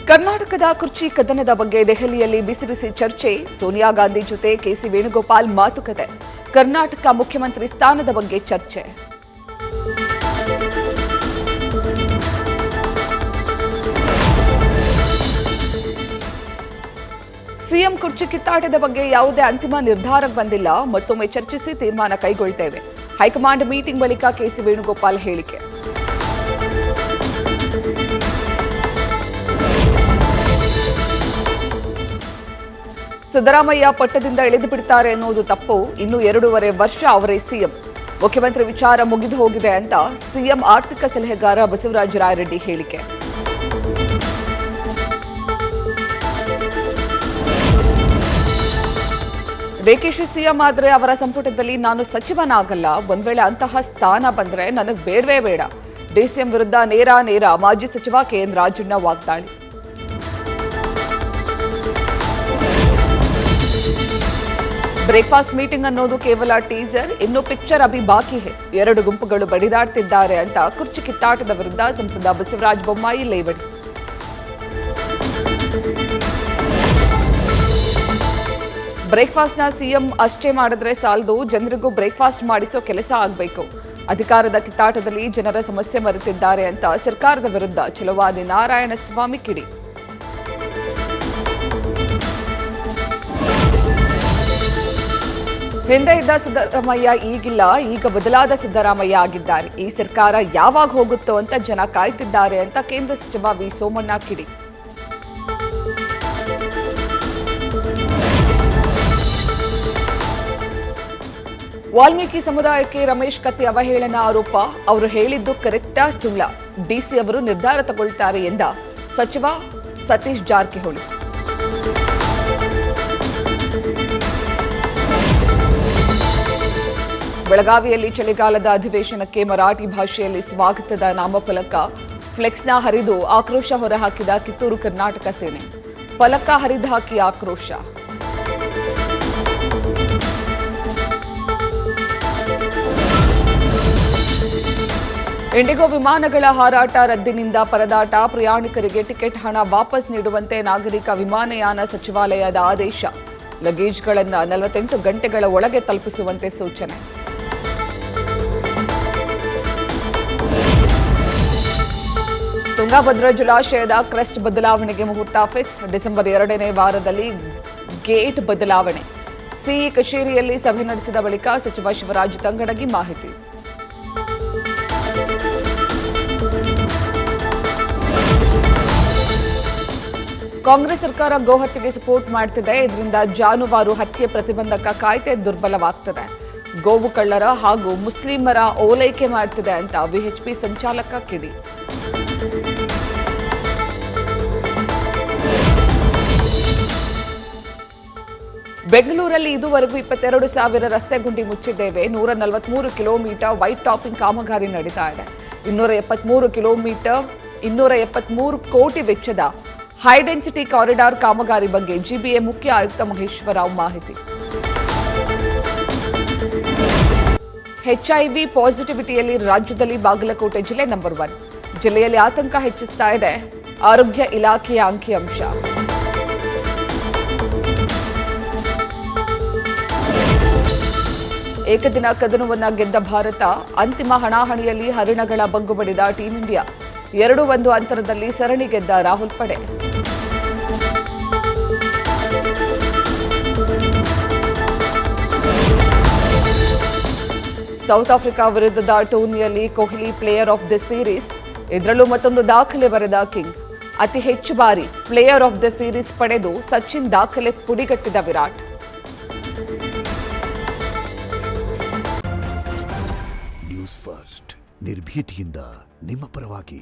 ಕರ್ನಾಟಕದ ಕುರ್ಚಿ ಕದನದ ಬಗ್ಗೆ ದೆಹಲಿಯಲ್ಲಿ ಬಿಸಿ ಬಿಸಿ ಚರ್ಚೆ. ಸೋನಿಯಾ ಗಾಂಧಿ ಜೊತೆ ಕೆಸಿ ವೇಣುಗೋಪಾಲ್ ಮಾತುಕತೆ. ಕರ್ನಾಟಕ ಮುಖ್ಯಮಂತ್ರಿ ಸ್ಥಾನದ ಬಗ್ಗೆ ಚರ್ಚೆ. ಸಿಎಂ ಕುರ್ಚಿ ಕಿತ್ತಾಟದ ಬಗ್ಗೆ ಯಾವುದೇ ಅಂತಿಮ ನಿರ್ಧಾರ ಬಂದಿಲ್ಲ. ಮತ್ತೊಮ್ಮೆ ಚರ್ಚಿಸಿ ತೀರ್ಮಾನ ಕೈಗೊಳ್ಳುತ್ತೇವೆ. ಹೈಕಮಾಂಡ್ ಮೀಟಿಂಗ್ ಬಳಿಕ ಕೆಸಿ ವೇಣುಗೋಪಾಲ್ ಹೇಳಿಕೆ. ಸಿದ್ದರಾಮಯ್ಯ ಪಟ್ಟದಿಂದ ಇಳಿದು ಬಿಡ್ತಾರೆ ಎನ್ನುವುದು ತಪ್ಪು. ಇನ್ನು 2.5 ವರ್ಷ ಅವರೇ ಸಿಎಂ. ಮುಖ್ಯಮಂತ್ರಿ ವಿಚಾರ ಮುಗಿದು ಹೋಗಿದೆ ಅಂತ ಸಿಎಂ ಆರ್ಥಿಕ ಸಲಹೆಗಾರ ಬಸವರಾಜ ರಾಯರೆಡ್ಡಿ ಹೇಳಿಕೆ. ಡಿಕೆಶಿ ಸಿಎಂ ಆದರೆ ಅವರ ಸಂಪುಟದಲ್ಲಿ ನಾನು ಸಚಿವನಾಗಲ್ಲ. ಒಂದ್ ವೇಳೆ ಅಂತಹ ಸ್ಥಾನ ಬಂದ್ರೆ ನನಗೆ ಬೇಡವೇ ಬೇಡ. ಡಿಸಿಎಂ ವಿರುದ್ಧ ನೇರ ಮಾಜಿ ಸಚಿವ ಕೆಎನ್ ರಾಜಣ್ಣ ವಾಗ್ದಾಳಿ. ಬ್ರೇಕ್ಫಾಸ್ಟ್ ಮೀಟಿಂಗ್ ಅನ್ನೋದು ಕೇವಲ ಟೀಸರ್, ಇನ್ನು ಪಿಕ್ಚರ್ ಅಭಿ ಬಾಕಿ ಹೇ. 2 ಗುಂಪುಗಳು ಬಡಿದಾಡ್ತಿದ್ದಾರೆ ಅಂತ ಕುರ್ಚಿ ಕಿತ್ತಾಟದ ವಿರುದ್ಧ ಸಂಸದ ಬಸವರಾಜ ಬೊಮ್ಮಾಯಿ ಲೇವಡಿ. ಬ್ರೇಕ್ಫಾಸ್ಟ್ನ ಸಿಎಂ ಅಷ್ಟೇ ಮಾಡಿದ್ರೆ ಸಾಲದು, ಜನರಿಗೂ ಬ್ರೇಕ್ಫಾಸ್ಟ್ ಮಾಡಿಸೋ ಕೆಲಸ ಆಗಬೇಕು. ಅಧಿಕಾರದ ಕಿತ್ತಾಟದಲ್ಲಿ ಜನರ ಸಮಸ್ಯೆ ಮರೆತಿದ್ದಾರೆ ಅಂತ ಸರ್ಕಾರದ ವಿರುದ್ಧ ಛಲವಾದಿ ನಾರಾಯಣಸ್ವಾಮಿ ಕಿಡಿ. ಹಿಂದೆ ಇದ್ದ ಸಿದ್ದರಾಮಯ್ಯ ಈಗಿಲ್ಲ, ಈಗ ಬದಲಾದ ಸಿದ್ದರಾಮಯ್ಯ ಆಗಿದ್ದಾರೆ. ಈ ಸರ್ಕಾರ ಯಾವಾಗ ಹೋಗುತ್ತೋ ಅಂತ ಜನ ಕಾಯ್ತಿದ್ದಾರೆ ಅಂತ ಕೇಂದ್ರ ಸಚಿವ ವಿ ಸೋಮಣ್ಣ ಕಿಡಿ. ವಾಲ್ಮೀಕಿ ಸಮುದಾಯಕ್ಕೆ ರಮೇಶ್ ಕತ್ತಿ ಅವಹೇಳನ ಆರೋಪ. ಅವರು ಹೇಳಿದ್ದು ಕರೆಕ್ಟಾ ಸುಳ್ಳ? ಡಿಸಿ ಅವರು ನಿರ್ಧಾರ ತಗೊಳ್ತಾರೆ ಎಂದ ಸಚಿವ ಸತೀಶ್ ಜಾರಕಿಹೊಳಿ. ಬೆಳಗಾವಿಯಲ್ಲಿ ಚಳಿಗಾಲದ ಅಧಿವೇಶನಕ್ಕೆ ಮರಾಠಿ ಭಾಷೆಯಲ್ಲಿ ಸ್ವಾಗತದ ನಾಮಫಲಕ, ಫ್ಲೆಕ್ಸ್ನ ಹರಿದು ಆಕ್ರೋಶ ಹೊರಹಾಕಿದ ಕಿತ್ತೂರು ಕರ್ನಾಟಕ ಸೇನೆ. ಫಲಕ ಹರಿದು ಹಾಕಿ ಆಕ್ರೋಶ. ಇಂಡಿಗೋ ವಿಮಾನಗಳ ಹಾರಾಟ ರದ್ದಿನಿಂದ ಪರದಾಟ. ಪ್ರಯಾಣಿಕರಿಗೆ ಟಿಕೆಟ್ ಹಣ ವಾಪಸ್ ನೀಡುವಂತೆ ನಾಗರಿಕ ವಿಮಾನಯಾನ ಸಚಿವಾಲಯದ ಆದೇಶ. ಲಗೇಜ್ಗಳನ್ನು 48 ಗಂಟೆಗಳ ಒಳಗೆ ತಲುಪಿಸುವಂತೆ ಸೂಚನೆ. ತುಂಗಭದ್ರಾ ಜಲಾಶಯದ ಕ್ರೆಸ್ಟ್ ಬದಲಾವಣೆಗೆ ಮುಹೂರ್ತ ಫಿಕ್ಸ್. ಡಿಸೆಂಬರ್ 2ನೇ ವಾರದಲ್ಲಿ ಗೇಟ್ ಬದಲಾವಣೆ. ಸಿಇ ಕಚೇರಿಯಲ್ಲಿ ಸಭೆ ನಡೆಸಿದ ಬಳಿಕ ಸಚಿವ ಶಿವರಾಜ ತಂಗಡಗಿ ಮಾಹಿತಿ. ಕಾಂಗ್ರೆಸ್ ಸರ್ಕಾರ ಗೋಹತ್ಯೆಗೆ ಸಪೋರ್ಟ್ ಮಾಡ್ತಿದೆ. ಇದರಿಂದ ಜಾನುವಾರು ಹತ್ಯೆ ಪ್ರತಿಬಂಧಕ ಕಾಯ್ದೆ ದುರ್ಬಲವಾಗ್ತದೆ. ಗೋವು ಕಳ್ಳರ ಹಾಗೂ ಮುಸ್ಲಿಮರ ಓಲೈಕೆ ಮಾಡ್ತಿದೆ ಅಂತ ವಿಎಚ್ಪಿ ಸಂಚಾಲಕ ಕಿಡಿ. ಬೆಂಗಳೂರಲ್ಲಿ ಇದುವರೆಗೂ 22,000 ರಸ್ತೆ ಗುಂಡಿ ಮುಚ್ಚಿದ್ದೇವೆ. 143 ಕಿಲೋಮೀಟರ್ ವೈಟ್ ಟಾಪಿಂಗ್ ಕಾಮಗಾರಿ ನಡೀತಾ ಇದೆ. 273 ಕೋಟಿ ವೆಚ್ಚದ ಹೈ ಡೆನ್ಸಿಟಿ ಕಾರಿಡಾರ್ ಕಾಮಗಾರಿ ಬಗ್ಗೆ ಜಿಬಿಎ ಮುಖ್ಯ ಆಯುಕ್ತ ಮಹೇಶ್ವರರಾವ್ ಮಾಹಿತಿ. ಎಚ್ಐವಿ ಪಾಸಿಟಿವಿಟಿಯಲ್ಲಿ ರಾಜ್ಯದಲ್ಲಿ ಬಾಗಲಕೋಟೆ ಜಿಲ್ಲೆ ನಂಬರ್ 1. ಜಿಲ್ಲೆಯಲ್ಲಿ ಆತಂಕ ಹೆಚ್ಚಿಸ್ತಾ ಇದೆ ಆರೋಗ್ಯ ಇಲಾಖೆಯ ಅಂಕಿಅಂಶ. ಏಕದಿನ ಕದನವನ್ನ ಗೆದ್ದ ಭಾರತ. ಅಂತಿಮ ಹಣಾಹಣಿಯಲ್ಲಿ ಹರಿಣಗಳ ಬಂಗು ಬಡಿದ ಟೀಂ ಇಂಡಿಯಾ. 2-1 ಅಂತರದಲ್ಲಿ ಸರಣಿ ಗೆದ್ದ ರಾಹುಲ್ ಪಡೆ. ಸೌತ್ ಆಫ್ರಿಕಾ ವಿರುದ್ಧದ ಟೂರ್ನಿಯಲ್ಲಿ Kohli player of the series. ಇದರಲ್ಲೂ ಮತ್ತೊಂದು ದಾಖಲೆ ಬರೆದ ಕಿಂಗ್. ಅತಿ ಹೆಚ್ಚು ಬಾರಿ ಪ್ಲೇಯರ್ ಆಫ್ ದಿ ಸೀರೀಸ್ ಪಡೆದು ಸಚಿನ್ ದಾಖಲೆ ಪುಡಿಗಟ್ಟಿದ ವಿರಾಟ್. ನ್ಯೂಸ್ ಫಸ್ಟ್ ನಿರ್ಭೀತಿಯಿಂದ ನಿಮ್ಮ ಪರವಾಗಿ.